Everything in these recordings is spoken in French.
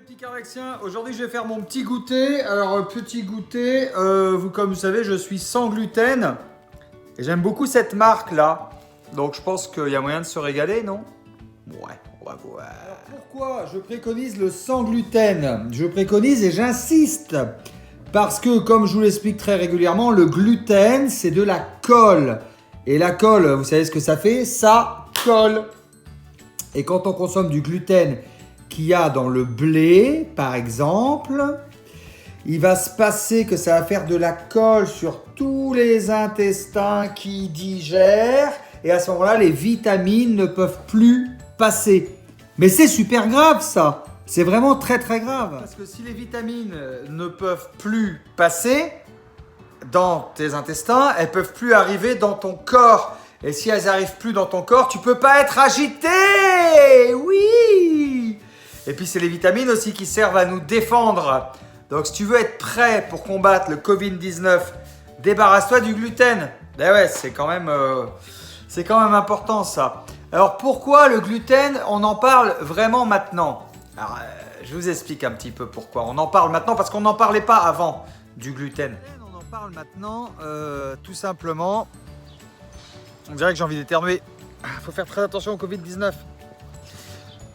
petits Carlexiens, aujourd'hui je vais faire mon petit goûter. Alors petit goûter, comme vous savez, je suis sans gluten et j'aime beaucoup cette marque là. Donc je pense qu'il y a moyen de se régaler, non? Ouais, on va voir. Alors pourquoi je préconise le sans gluten? Je préconise et j'insiste parce que comme je vous l'explique très régulièrement, le gluten c'est de la colle. Et la colle, vous savez ce que ça fait? Ça colle. Et quand on consomme du gluten qu'il y a dans le blé, par exemple, il va se passer que ça va faire de la colle sur tous les intestins qui digèrent. Et à ce moment-là, les vitamines ne peuvent plus passer. Mais c'est super grave ça. C'est vraiment très très grave. Parce que si les vitamines ne peuvent plus passer dans tes intestins, elles ne peuvent plus arriver dans ton corps. Et si elles n'arrivent plus dans ton corps, tu ne peux pas être agité. Oui. Et puis c'est les vitamines aussi qui servent à nous défendre. Donc si tu veux être prêt pour combattre le Covid-19, débarrasse-toi du gluten. Ben ouais, c'est quand même important ça. Alors pourquoi le gluten, on en parle vraiment maintenant? Alors, je vous explique un petit peu pourquoi. On en parle maintenant parce qu'on n'en parlait pas avant du gluten. On en parle maintenant tout simplement. On dirait que j'ai envie d'éternuer. Il faut faire très attention au Covid-19.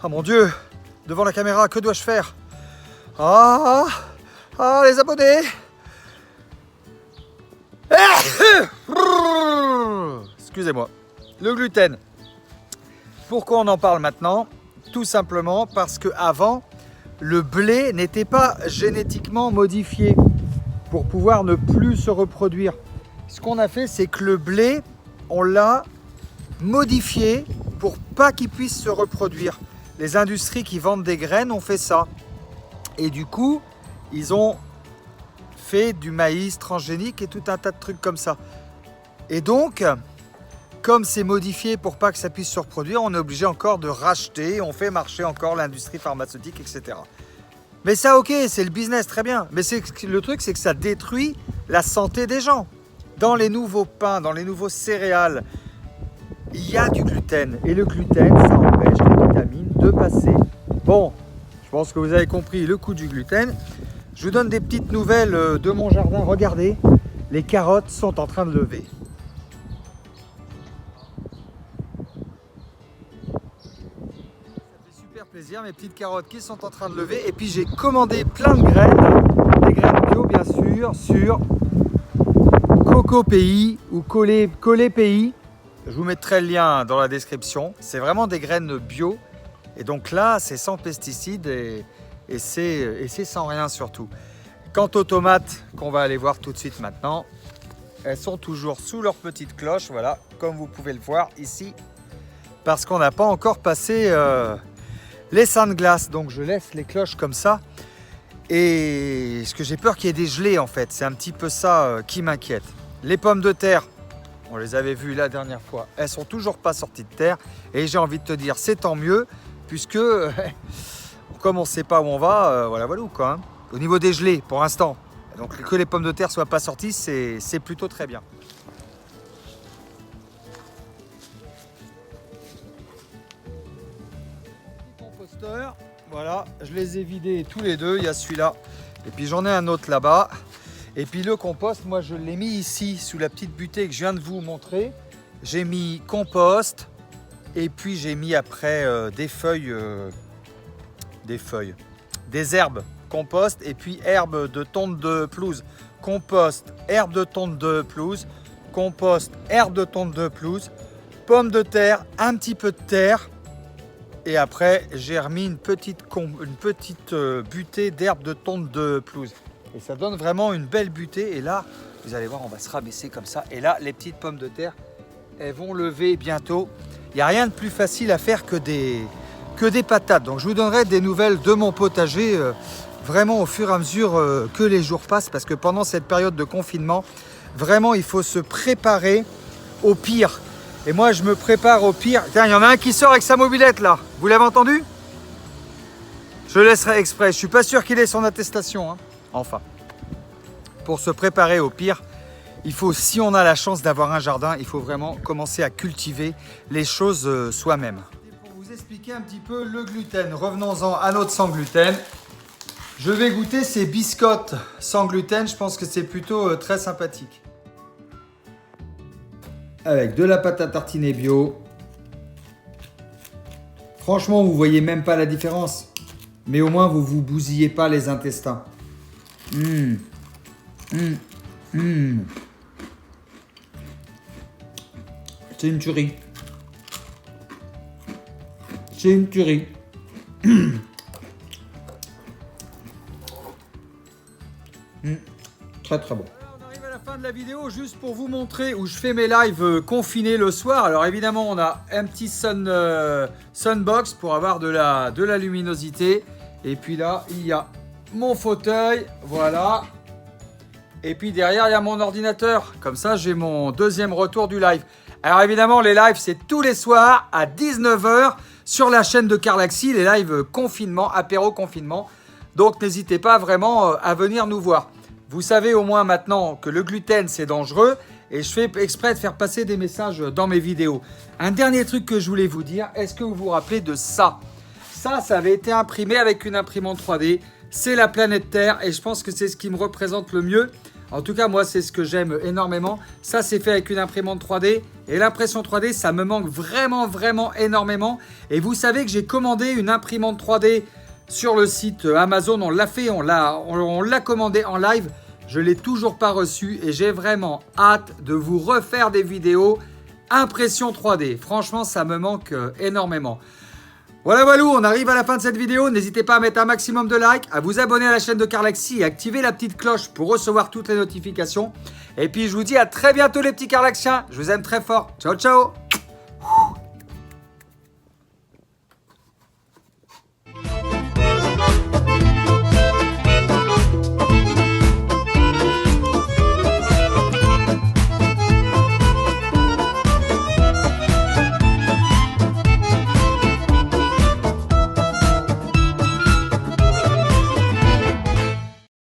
Oh mon Dieu! Devant la caméra, que dois-je faire? Ah, les abonnés! Excusez-moi. Le gluten. Pourquoi on en parle maintenant? Tout simplement parce qu'avant, le blé n'était pas génétiquement modifié pour pouvoir ne plus se reproduire. Ce qu'on a fait, c'est que le blé, on l'a modifié pour pas qu'il puisse se reproduire. Les industries qui vendent des graines ont fait ça. Et du coup, ils ont fait du maïs transgénique et tout un tas de trucs comme ça. Et donc, comme c'est modifié pour pas que ça puisse se reproduire, on est obligé encore de racheter, on fait marcher encore l'industrie pharmaceutique, etc. Mais ça, ok, c'est le business, très bien. Mais le truc, c'est que ça détruit la santé des gens. Dans les nouveaux pains, dans les nouveaux céréales, il y a du gluten. Et le gluten, ça empêche les vitamines de passer. Bon, je pense que vous avez compris le coup du gluten. Je vous donne des petites nouvelles de mon jardin. Regardez, les carottes sont en train de lever. Ça fait super plaisir, mes petites carottes qui sont en train de lever. Et puis j'ai commandé plein de graines, des graines bio bien sûr, sur Coco Pays ou Collet Pays. Je vous mettrai le lien dans la description. C'est vraiment des graines bio. Et donc là, c'est sans pesticides et c'est sans rien surtout. Quant aux tomates, qu'on va aller voir tout de suite maintenant, elles sont toujours sous leur petite cloche, voilà, comme vous pouvez le voir ici, parce qu'on n'a pas encore passé les seins de glace. Donc je laisse les cloches comme ça. Et ce que j'ai peur qu'il y ait des gelées en fait, c'est un petit peu ça qui m'inquiète. Les pommes de terre, on les avait vues la dernière fois, elles sont toujours pas sorties de terre. Et j'ai envie de te dire, c'est tant mieux, puisque comme on ne sait pas où on va, voilà quoi. Hein. Au niveau des gelées, pour l'instant, donc que les pommes de terre soient pas sorties, c'est plutôt très bien. Composteur, voilà, je les ai vidés tous les deux, il y a celui-là, et puis j'en ai un autre là-bas. Et puis le compost, moi je l'ai mis ici, sous la petite butée que je viens de vous montrer. J'ai mis compost, et puis j'ai mis après des herbes, compost, et puis herbes de tonte de pelouse. Compost, herbe de tonte de pelouse, compost, herbe de tonte de pelouse, pommes de terre, un petit peu de terre. Et après, j'ai remis une petite butée d'herbe de tonte de pelouse. Et ça donne vraiment une belle butée. Et là, vous allez voir, on va se rabaisser comme ça. Et là, les petites pommes de terre, elles vont lever bientôt. Il n'y a rien de plus facile à faire que des patates. Donc, je vous donnerai des nouvelles de mon potager vraiment au fur et à mesure que les jours passent. Parce que pendant cette période de confinement, vraiment, il faut se préparer au pire. Et moi, je me prépare au pire. Tiens, il y en a un qui sort avec sa mobilette là. Vous l'avez entendu? Je le laisserai exprès. Je ne suis pas sûr qu'il ait son attestation. Hein. Enfin, pour se préparer au pire, il faut, si on a la chance d'avoir un jardin, il faut vraiment commencer à cultiver les choses soi-même. Pour vous expliquer un petit peu le gluten, revenons-en à notre sans gluten. Je vais goûter ces biscottes sans gluten. Je pense que c'est plutôt très sympathique. Avec de la pâte à tartiner bio. Franchement, vous voyez même pas la différence. Mais au moins, vous vous bousillez pas les intestins. C'est une tuerie. C'est une tuerie. Très très bon. On arrive à la fin de la vidéo juste pour vous montrer où je fais mes lives confinés le soir. Alors évidemment on a un petit sunbox pour avoir de la luminosité. Et puis là il y a mon fauteuil, voilà. Et puis derrière il y a mon ordinateur. Comme ça j'ai mon deuxième retour du live. Alors évidemment les lives c'est tous les soirs à 19 h sur la chaîne de Carlaxi. Les lives confinement, apéro confinement. Donc n'hésitez pas vraiment à venir nous voir. Vous savez au moins maintenant que le gluten c'est dangereux et je fais exprès de faire passer des messages dans mes vidéos. Un dernier truc que je voulais vous dire, est-ce que vous vous rappelez de ça? Ça avait été imprimé avec une imprimante 3D, c'est la planète Terre et je pense que c'est ce qui me représente le mieux. En tout cas moi c'est ce que j'aime énormément. Ça c'est fait avec une imprimante 3D et l'impression 3D ça me manque vraiment énormément. Et vous savez que j'ai commandé une imprimante 3D sur le site Amazon, on l'a fait, on l'a commandé en live. Je ne l'ai toujours pas reçu et j'ai vraiment hâte de vous refaire des vidéos impression 3D. Franchement, ça me manque énormément. Voilà, on arrive à la fin de cette vidéo. N'hésitez pas à mettre un maximum de likes, à vous abonner à la chaîne de Carlaxi et activer la petite cloche pour recevoir toutes les notifications. Et puis, je vous dis à très bientôt les petits Carlaxiens. Je vous aime très fort. Ciao, ciao!